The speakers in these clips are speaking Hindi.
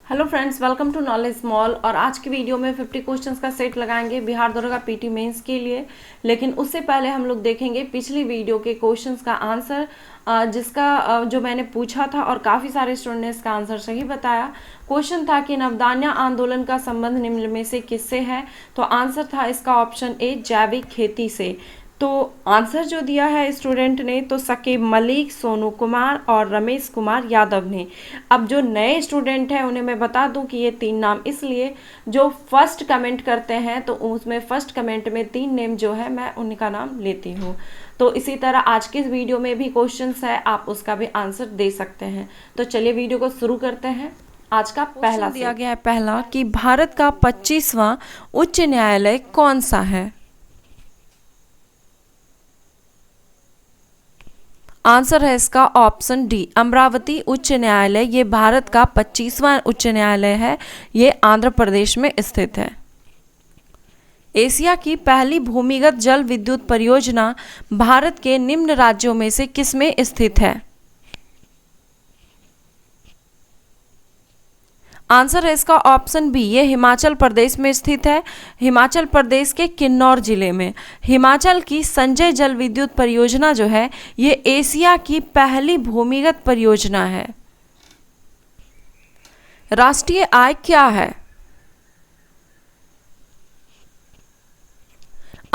Hello friends, welcome to knowledge mall. और आज की वीडियो में 50 क्वेश्चंस का सेट लगाएंगे बिहार दरोगा पीटी मेंस के लिए। लेकिन उससे पहले हम लोग देखेंगे पिछली वीडियो के क्वेश्चंस का आंसर, जिसका जो मैंने पूछा था और काफ़ी सारे स्टूडेंट ने इसका आंसर सही बताया। क्वेश्चन था कि नवदान्या आंदोलन का संबंध निम्न में से किससे है। तो आंसर था इसका ऑप्शन ए, जैविक खेती से। तो आंसर जो दिया है स्टूडेंट ने, तो सकीब मलिक, सोनू कुमार और रमेश कुमार यादव ने। अब जो नए स्टूडेंट हैं उन्हें मैं बता दूं कि ये 3 नाम इसलिए, जो फर्स्ट कमेंट करते हैं तो उसमें फर्स्ट कमेंट में 3 नेम जो है मैं उनका नाम लेती हूँ। तो इसी तरह आज के इस वीडियो में भी क्वेश्चंस है, आप उसका भी आंसर दे सकते हैं। तो चलिए वीडियो को शुरू करते हैं। आज का पहला दिया गया है पहला कि भारत का 25वां उच्च न्यायालय कौन सा है। आंसर है इसका ऑप्शन डी, अमरावती उच्च न्यायालय। ये भारत का 25वां उच्च न्यायालय है। ये आंध्र प्रदेश में स्थित है। एशिया की पहली भूमिगत जल विद्युत परियोजना भारत के निम्न राज्यों में से किसमें स्थित है। आंसर है इसका ऑप्शन बी, ये हिमाचल प्रदेश में स्थित है। हिमाचल प्रदेश के किन्नौर जिले में। हिमाचल की संजय जल विद्युत परियोजना जो है ये एशिया की पहली भूमिगत परियोजना है। राष्ट्रीय आय क्या है।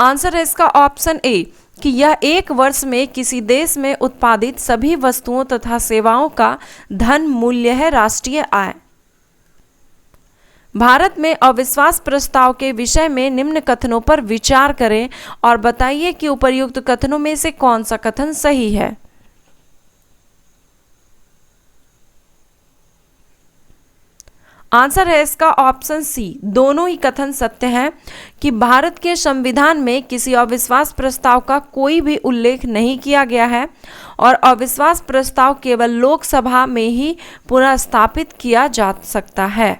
आंसर है इसका ऑप्शन ए कि यह एक वर्ष में किसी देश में उत्पादित सभी वस्तुओं तथा सेवाओं का धन मूल्य है राष्ट्रीय आय। भारत में अविश्वास प्रस्ताव के विषय में निम्न कथनों पर विचार करें और बताइए कि उपर्युक्त कथनों में से कौन सा कथन सही है। आंसर है इसका ऑप्शन सी, दोनों ही कथन सत्य हैं कि भारत के संविधान में किसी अविश्वास प्रस्ताव का कोई भी उल्लेख नहीं किया गया है और अविश्वास प्रस्ताव केवल लोकसभा में ही पुनर्स्थापित किया जा सकता है।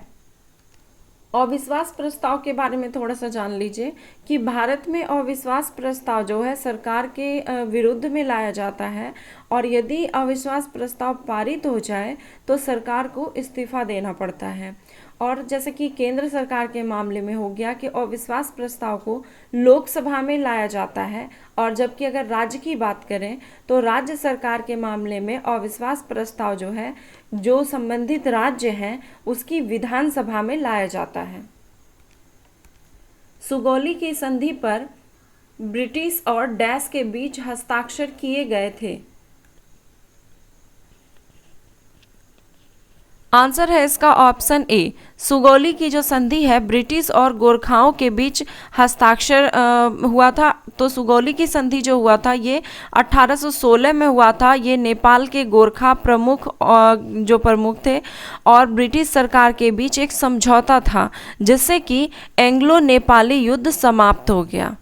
अविश्वास प्रस्ताव के बारे में थोड़ा सा जान लीजिए कि भारत में अविश्वास प्रस्ताव जो है सरकार के विरुद्ध में लाया जाता है और यदि अविश्वास प्रस्ताव पारित हो जाए तो सरकार को इस्तीफा देना पड़ता है। और जैसे कि केंद्र सरकार के मामले में हो गया कि अविश्वास प्रस्ताव को लोकसभा में लाया जाता है, और जबकि अगर राज्य की बात करें तो राज्य सरकार के मामले में अविश्वास प्रस्ताव जो है जो संबंधित राज्य हैं उसकी विधानसभा में लाया जाता है। सुगौली की संधि पर ब्रिटिश और डैश के बीच हस्ताक्षर किए गए थे। आंसर है इसका ऑप्शन ए, सुगौली की जो संधि है ब्रिटिश और गोरखाओं के बीच हस्ताक्षर हुआ था। तो सुगौली की संधि जो हुआ था ये 1816 में हुआ था। ये नेपाल के गोरखा प्रमुख जो प्रमुख थे और ब्रिटिश सरकार के बीच एक समझौता था जिससे कि एंग्लो नेपाली युद्ध समाप्त हो गया।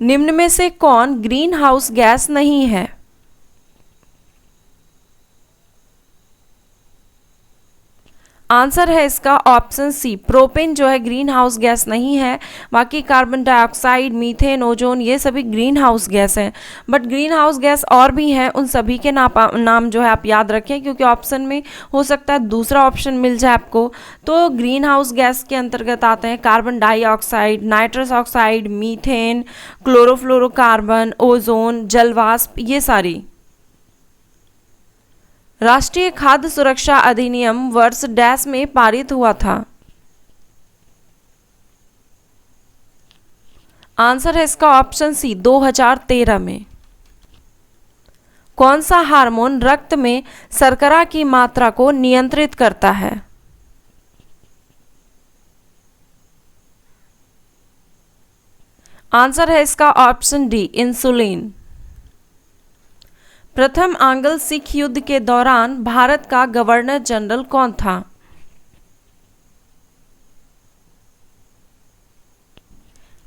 निम्न में से कौन ग्रीन हाउस गैस नहीं है। आंसर है इसका ऑप्शन सी, प्रोपेन जो है ग्रीन हाउस गैस नहीं है। बाकी कार्बन डाइऑक्साइड, मीथेन, ओजोन ये सभी ग्रीन हाउस गैस हैं। बट ग्रीन हाउस गैस और भी हैं, उन सभी के नाम जो है आप याद रखें क्योंकि ऑप्शन में हो सकता है दूसरा ऑप्शन मिल जाए आपको। तो ग्रीन हाउस गैस के अंतर्गत आते हैं carbon dioxide, nitrous oxide, methane, chlorofluorocarbon, ozone, जलवाष्प, ये सारी। राष्ट्रीय खाद्य सुरक्षा अधिनियम वर्ष डैश में पारित हुआ था। आंसर है इसका ऑप्शन सी, 2013 में। कौन सा हार्मोन रक्त में शर्करा की मात्रा को नियंत्रित करता है। आंसर है इसका ऑप्शन डी, इंसुलिन। प्रथम आंग्ल सिख युद्ध के दौरान भारत का गवर्नर जनरल कौन था।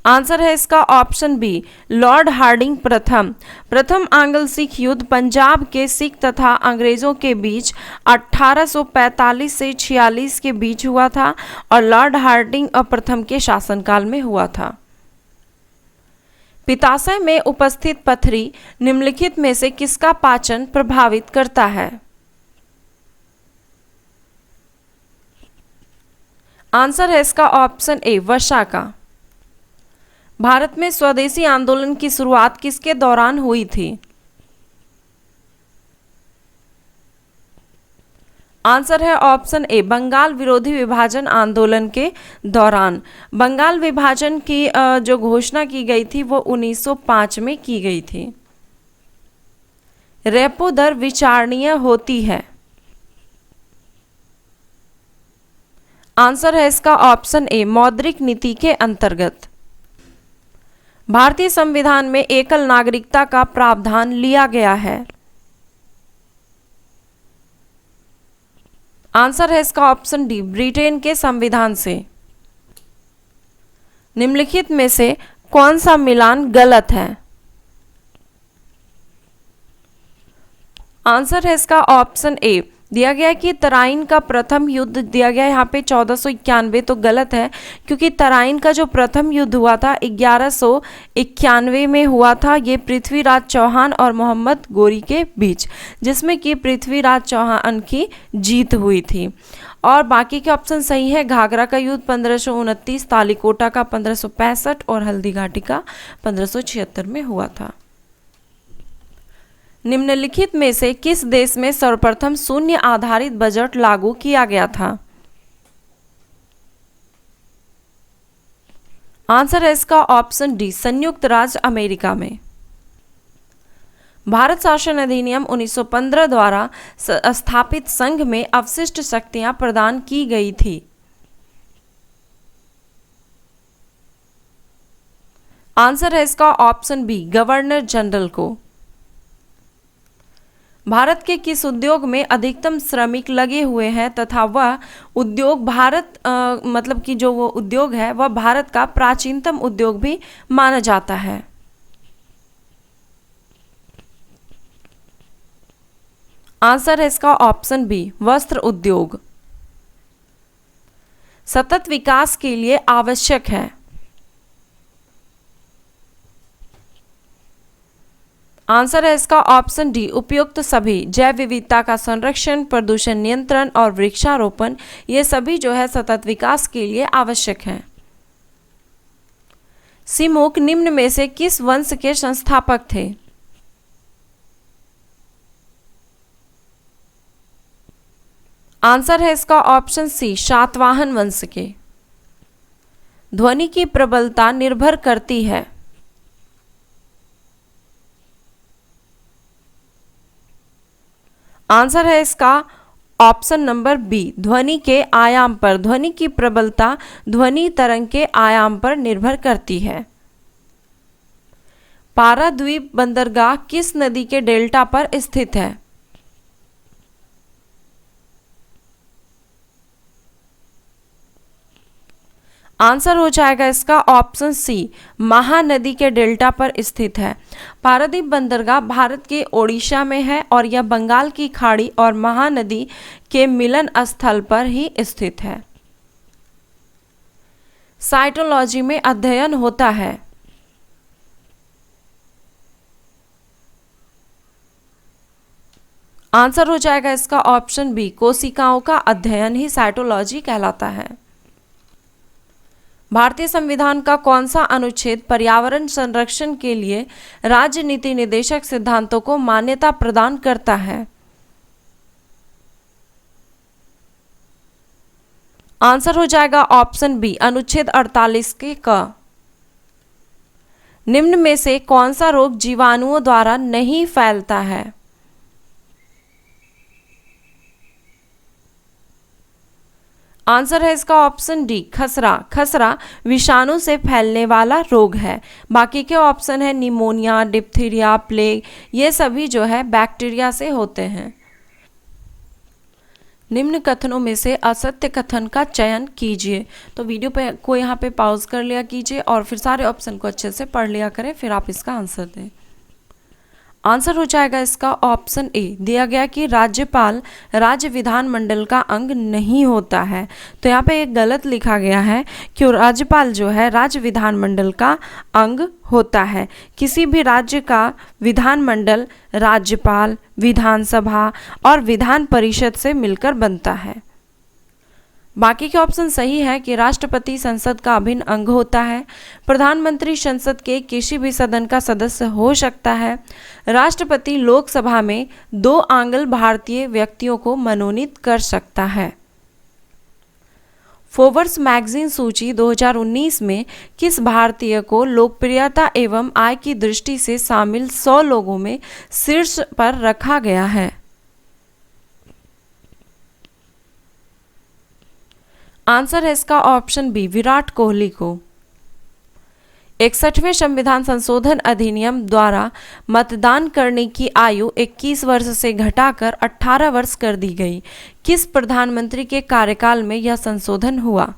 आंसर है इसका ऑप्शन बी, लॉर्ड हार्डिंग प्रथम। प्रथम आंग्ल सिख युद्ध पंजाब के सिख तथा अंग्रेजों के बीच 1845 से 46 के बीच हुआ था और लॉर्ड हार्डिंग प्रथम के शासनकाल में हुआ था। पित्ताशय में उपस्थित पथरी निम्नलिखित में से किसका पाचन प्रभावित करता है। आंसर है इसका ऑप्शन ए वर्षा का। भारत में स्वदेशी आंदोलन की शुरुआत किसके दौरान हुई थी? आंसर है ऑप्शन ए बंगाल विरोधी विभाजन आंदोलन के दौरान। बंगाल विभाजन की जो घोषणा की गई थी वो 1905 में की गई थी। रेपो दर विचारणीय होती है। आंसर है इसका ऑप्शन ए मौद्रिक नीति के अंतर्गत। भारतीय संविधान में एकल नागरिकता का प्रावधान लिया गया है। आंसर है इसका ऑप्शन डी ब्रिटेन के संविधान से। निम्नलिखित में से कौन सा मिलान गलत है? आंसर है इसका ऑप्शन ए। दिया गया कि तराइन का प्रथम युद्ध दिया गया यहाँ पे 1491, तो गलत है क्योंकि तराइन का जो प्रथम युद्ध हुआ था 1191 में हुआ था। ये पृथ्वीराज चौहान और मोहम्मद गोरी के बीच, जिसमें कि पृथ्वीराज चौहान की जीत हुई थी। और बाकी के ऑप्शन सही है। घाघरा का युद्ध 1529, तालीकोटा का 1565 और हल्दी घाटी का 1576 में हुआ था। निम्नलिखित में से किस देश में सर्वप्रथम शून्य आधारित बजट लागू किया गया था? आंसर है इसका ऑप्शन डी संयुक्त राज्य अमेरिका में। भारत शासन अधिनियम 1915 द्वारा स्थापित संघ में अवशिष्ट शक्तियां प्रदान की गई थी। आंसर है इसका ऑप्शन बी गवर्नर जनरल को। भारत के किस उद्योग में अधिकतम श्रमिक लगे हुए हैं तथा वह उद्योग मतलब कि जो वो उद्योग है वह भारत का प्राचीनतम उद्योग भी माना जाता है? आंसर है इसका ऑप्शन बी वस्त्र उद्योग। सतत विकास के लिए आवश्यक है। आंसर है इसका ऑप्शन डी उपयुक्त सभी। जैव विविधता का संरक्षण, प्रदूषण नियंत्रण और वृक्षारोपण, ये सभी जो है सतत विकास के लिए आवश्यक हैं। सिमुक निम्न में से किस वंश के संस्थापक थे? आंसर है इसका ऑप्शन सी शातवाहन वंश के। ध्वनि की प्रबलता निर्भर करती है। आंसर है इसका ऑप्शन नंबर बी ध्वनि के आयाम पर। ध्वनि की प्रबलता ध्वनि तरंग के आयाम पर निर्भर करती है। पाराद्वीप बंदरगाह किस नदी के डेल्टा पर स्थित है? आंसर हो जाएगा इसका ऑप्शन सी महानदी के डेल्टा पर स्थित है। पारादीप बंदरगाह भारत के ओडिशा में है और यह बंगाल की खाड़ी और महानदी के मिलन स्थल पर ही स्थित है। साइटोलॉजी में अध्ययन होता है। आंसर हो जाएगा इसका ऑप्शन बी कोशिकाओं का अध्ययन ही साइटोलॉजी कहलाता है। भारतीय संविधान का कौन सा अनुच्छेद पर्यावरण संरक्षण के लिए राज्य नीति निर्देशक सिद्धांतों को मान्यता प्रदान करता है? आंसर हो जाएगा ऑप्शन बी अनुच्छेद 48 के क। निम्न में से कौन सा रोग जीवाणुओं द्वारा नहीं फैलता है? आंसर है इसका ऑप्शन डी खसरा। खसरा विषाणु से फैलने वाला रोग है। बाकी के ऑप्शन है निमोनिया, डिप्थीरिया, प्लेग, ये सभी जो है बैक्टीरिया से होते हैं। निम्न कथनों में से असत्य कथन का चयन कीजिए। तो वीडियो पे को यहाँ पे पॉज कर लिया कीजिए और फिर सारे ऑप्शन को अच्छे से पढ़ लिया करें, फिर आप इसका आंसर दें। आंसर हो जाएगा इसका ऑप्शन ए। दिया गया कि राज्यपाल राज्य विधानमंडल का अंग नहीं होता है, तो यहाँ पे एक गलत लिखा गया है कि राज्यपाल जो है राज्य विधानमंडल का अंग होता है। किसी भी राज्य का विधानमंडल राज्यपाल, विधानसभा और विधान परिषद से मिलकर बनता है। बाकी के ऑप्शन सही है कि राष्ट्रपति संसद का अभिन्न अंग होता है, प्रधानमंत्री संसद के किसी भी सदन का सदस्य हो सकता है, राष्ट्रपति लोकसभा में 2 आंग्ल भारतीय व्यक्तियों को मनोनीत कर सकता है। फोर्ब्स मैगजीन सूची 2019 में किस भारतीय को लोकप्रियता एवं आय की दृष्टि से शामिल 100 लोगों में शीर्ष पर रखा गया है? आंसर है इसका ऑप्शन बी, विराट कोहली को। 61वें संविधान संशोधन अधिनियम द्वारा मतदान करने की आयु 21 वर्ष से घटाकर 18 वर्ष कर दी गई। किस प्रधानमंत्री के कार्यकाल में यह संशोधन हुआ?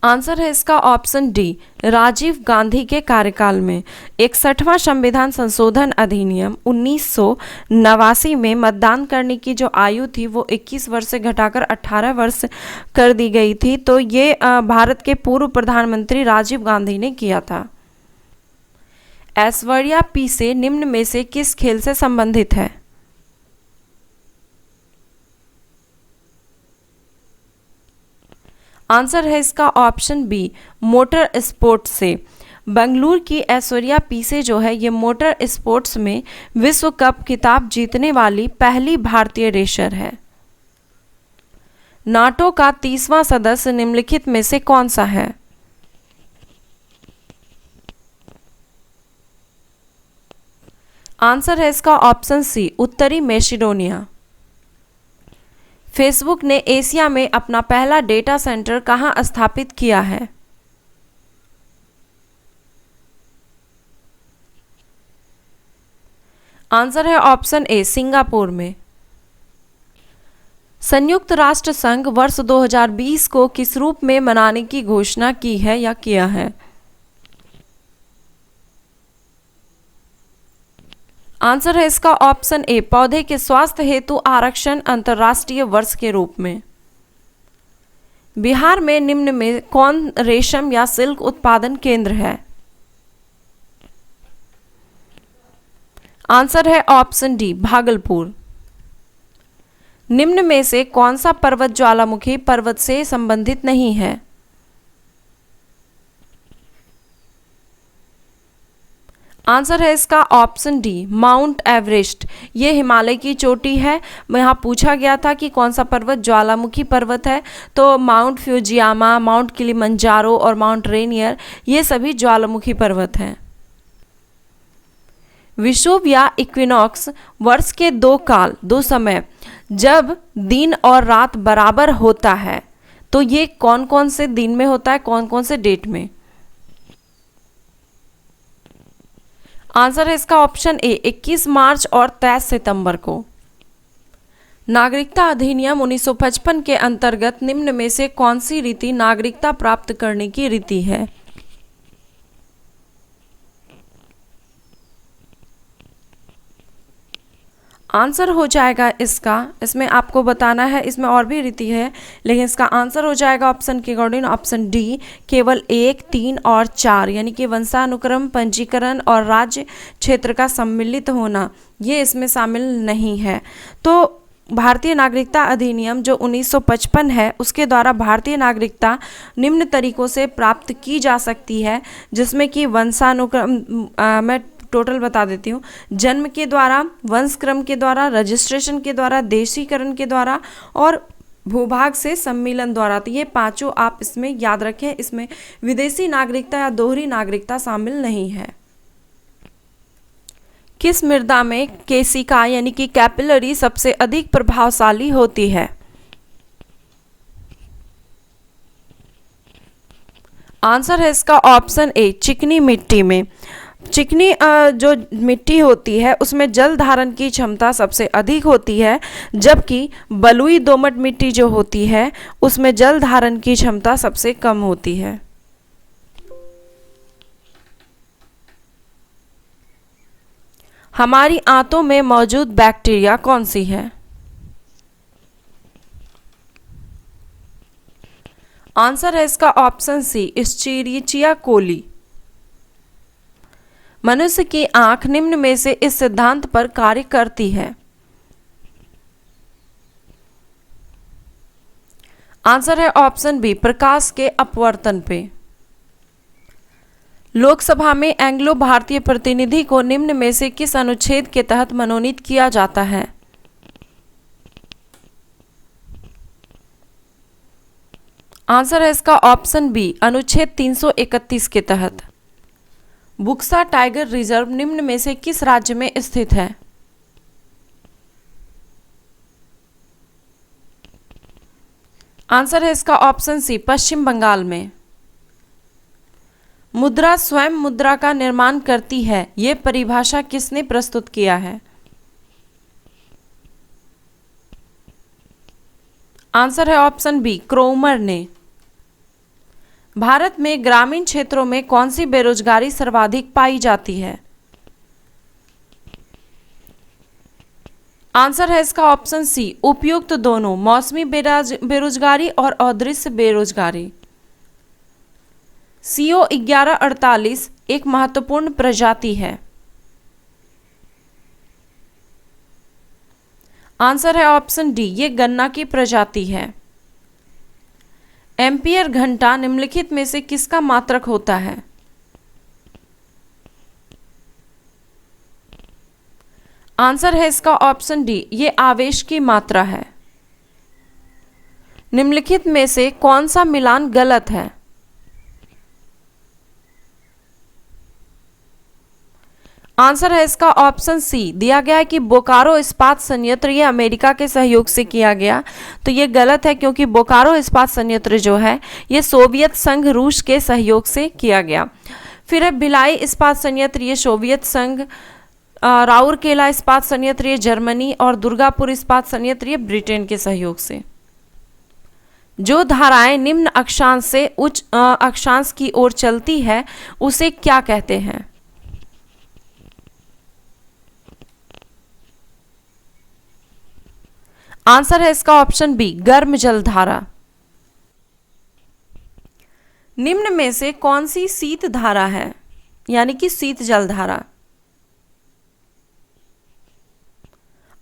आंसर है इसका ऑप्शन डी, राजीव गांधी के कार्यकाल में। 61वां संविधान संशोधन अधिनियम 1989 में मतदान करने की जो आयु थी वो 21 वर्ष से घटाकर 18 वर्ष कर दी गई थी। तो ये भारत के पूर्व प्रधानमंत्री राजीव गांधी ने किया था। ऐश्वर्या पी से निम्न में से किस खेल से संबंधित है? आंसर है इसका ऑप्शन बी, मोटर स्पोर्ट्स से। बेंगलुरु की ऐश्वर्या पीसे जो है ये मोटर स्पोर्ट्स में विश्व कप खिताब जीतने वाली पहली भारतीय रेसर है। नाटो का 30वां सदस्य निम्नलिखित में से कौन सा है? आंसर है इसका ऑप्शन सी, उत्तरी मैसेडोनिया। फेसबुक ने एशिया में अपना पहला डेटा सेंटर कहां स्थापित किया है? आंसर है ऑप्शन ए, सिंगापुर में। संयुक्त राष्ट्र संघ वर्ष 2020 को किस रूप में मनाने की घोषणा की है या किया है? आंसर है इसका ऑप्शन ए, पौधे के स्वास्थ्य हेतु आरक्षण अंतर्राष्ट्रीय वर्ष के रूप में। बिहार में निम्न में कौन रेशम या सिल्क उत्पादन केंद्र है? आंसर है ऑप्शन डी, भागलपुर। निम्न में से कौन सा पर्वत ज्वालामुखी पर्वत से संबंधित नहीं है? आंसर है इसका ऑप्शन डी, माउंट एवरेस्ट। ये हिमालय की चोटी है। यहाँ पूछा गया था कि कौन सा पर्वत ज्वालामुखी पर्वत है, तो माउंट फ्यूजियामा, माउंट किलिमंजारो और माउंट रेनियर ये सभी ज्वालामुखी पर्वत हैं। विषुव या इक्विनॉक्स वर्ष के 2 काल, 2 समय जब दिन और रात बराबर होता है, तो ये कौन कौन से दिन में होता है, कौन कौन से डेट में? आंसर है इसका ऑप्शन ए, 21 मार्च और 23 सितंबर को। नागरिकता अधिनियम 1955 के अंतर्गत निम्न में से कौन सी रीति नागरिकता प्राप्त करने की रीति है? आंसर हो जाएगा इसका, इसमें आपको बताना है, इसमें और भी रीति है, लेकिन इसका आंसर हो जाएगा ऑप्शन के अकॉर्डिंग ऑप्शन डी, केवल 1, 3 और 4, यानी कि वंशानुक्रम, पंजीकरण और राज्य क्षेत्र का सम्मिलित होना, ये इसमें शामिल नहीं है। तो भारतीय नागरिकता अधिनियम जो 1955 है उसके द्वारा भारतीय नागरिकता निम्न तरीकों से प्राप्त की जा सकती है, जिसमें कि वंशानुक्रम मैं टोटल बता देती हूँ, जन्म के द्वारा, वंशक्रम के द्वारा, रजिस्ट्रेशन के द्वारा, देशीकरण के द्वारा और भूभाग से सम्मिलन द्वारा। तो ये पांचों आप इसमें याद रखें, इसमें विदेशी नागरिकता या दोहरी नागरिकता शामिल नहीं है। किस मृदा में केशिका यानी कि कैपिलरी सबसे अधिक प्रभावशाली होती है? आंसर है इसका ऑप्शन ए, चिकनी मिट्टी में। चिकनी जो मिट्टी होती है उसमें जल धारण की क्षमता सबसे अधिक होती है, जबकि बलुई दोमट मिट्टी जो होती है उसमें जल धारण की क्षमता सबसे कम होती है। हमारी आंतों में मौजूद बैक्टीरिया कौन सी है? आंसर है इसका ऑप्शन सी, एस्चेरिचिया कोली। मनुष्य की आंख निम्न में से इस सिद्धांत पर कार्य करती है। आंसर है ऑप्शन बी, प्रकाश के अपवर्तन पे। लोकसभा में एंग्लो भारतीय प्रतिनिधि को निम्न में से किस अनुच्छेद के तहत मनोनीत किया जाता है? आंसर है इसका ऑप्शन बी, अनुच्छेद 331 के तहत। बुक्सा टाइगर रिजर्व निम्न में से किस राज्य में स्थित है? आंसर है इसका ऑप्शन सी, पश्चिम बंगाल में। मुद्रा स्वयं मुद्रा का निर्माण करती है, ये परिभाषा किसने प्रस्तुत किया है? आंसर है ऑप्शन बी, क्रोमर ने। भारत में ग्रामीण क्षेत्रों में कौन सी बेरोजगारी सर्वाधिक पाई जाती है? आंसर है इसका ऑप्शन सी, उपयुक्त दोनों, मौसमी बेरोजगारी और अदृश्य बेरोजगारी। CO 1148 एक महत्वपूर्ण प्रजाति है। आंसर है ऑप्शन डी, ये गन्ना की प्रजाति है। एम्पियर घंटा निम्नलिखित में से किसका मात्रक होता है? आंसर है इसका ऑप्शन डी, ये आवेश की मात्रा है। निम्नलिखित में से कौन सा मिलान गलत है? आंसर है इसका ऑप्शन सी, दिया गया है कि बोकारो इस्पात संयंत्र ये अमेरिका के सहयोग से किया गया, तो ये गलत है क्योंकि बोकारो इस्पात संयंत्र जो है ये सोवियत संघ रूस के सहयोग से किया गया। फिर है भिलाई इस्पात संयंत्र, ये सोवियत संघ, राउरकेला इस्पात संयंत्र ये जर्मनी, और दुर्गापुर इस्पात संयंत्र ये ब्रिटेन के सहयोग से। जो धाराएं निम्न अक्षांश से उच्च अक्षांश की ओर चलती है उसे क्या कहते हैं? आंसर है इसका ऑप्शन बी, गर्म जलधारा। निम्न में से कौन सी शीत धारा है, यानी कि शीत जलधारा?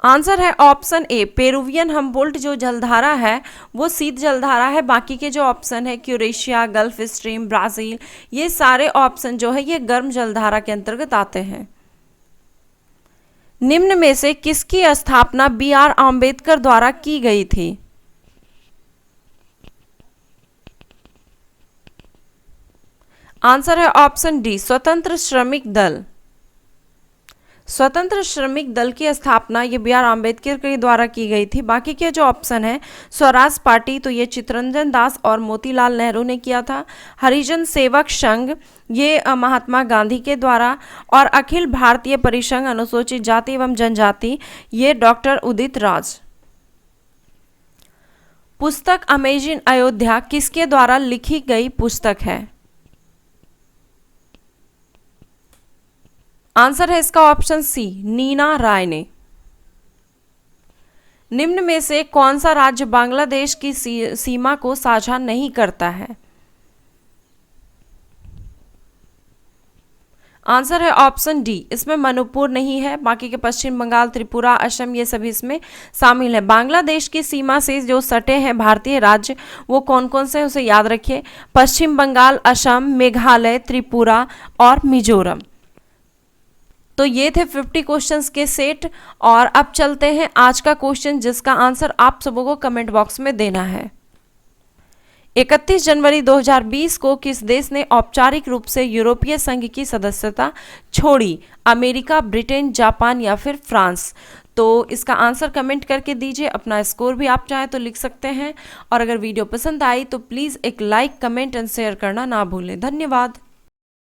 आंसर है ऑप्शन ए, पेरुवियन हम्बोल्ट जो जलधारा है वो शीत जलधारा है। बाकी के जो ऑप्शन है क्यूरेशिया, गल्फ स्ट्रीम, ब्राजील, ये सारे ऑप्शन जो है ये गर्म जलधारा के अंतर्गत आते हैं। निम्न में से किसकी स्थापना BR आम्बेडकर द्वारा की गई थी? आंसर है ऑप्शन डी, स्वतंत्र श्रमिक दल। स्वतंत्र श्रमिक दल की स्थापना ये BR आम्बेडकर के द्वारा की गई थी। बाकी के जो ऑप्शन है स्वराज पार्टी, तो ये चित्तरंजन दास और मोतीलाल नेहरू ने किया था। हरिजन सेवक संघ ये महात्मा गांधी के द्वारा, और अखिल भारतीय परिसंघ अनुसूचित जाति एवं जनजाति ये डॉक्टर उदित राज। पुस्तक अमेजिंग अयोध्या किसके द्वारा लिखी गई पुस्तक है? आंसर है इसका ऑप्शन सी, नीना राय ने। निम्न में से कौन सा राज्य बांग्लादेश की सीमा को साझा नहीं करता है? आंसर है ऑप्शन डी, इसमें मणिपुर नहीं है। बाकी के पश्चिम बंगाल, त्रिपुरा, असम ये सभी इसमें शामिल है। बांग्लादेश की सीमा से जो सटे हैं भारतीय राज्य वो कौन कौन से, उसे याद रखिए, पश्चिम बंगाल, असम, मेघालय, त्रिपुरा और मिजोरम। तो ये थे 50 क्वेश्चंस के सेट, और अब चलते हैं आज का क्वेश्चन जिसका आंसर आप सबों को कमेंट बॉक्स में देना है। 31 जनवरी 2020 को किस देश ने औपचारिक रूप से यूरोपीय संघ की सदस्यता छोड़ी? अमेरिका, ब्रिटेन, जापान या फिर फ्रांस? तो इसका आंसर कमेंट करके दीजिए। अपना स्कोर भी आप चाहें तो लिख सकते हैं, और अगर वीडियो पसंद आई तो प्लीज़ एक लाइक, कमेंट एंड शेयर करना ना भूलें। धन्यवाद।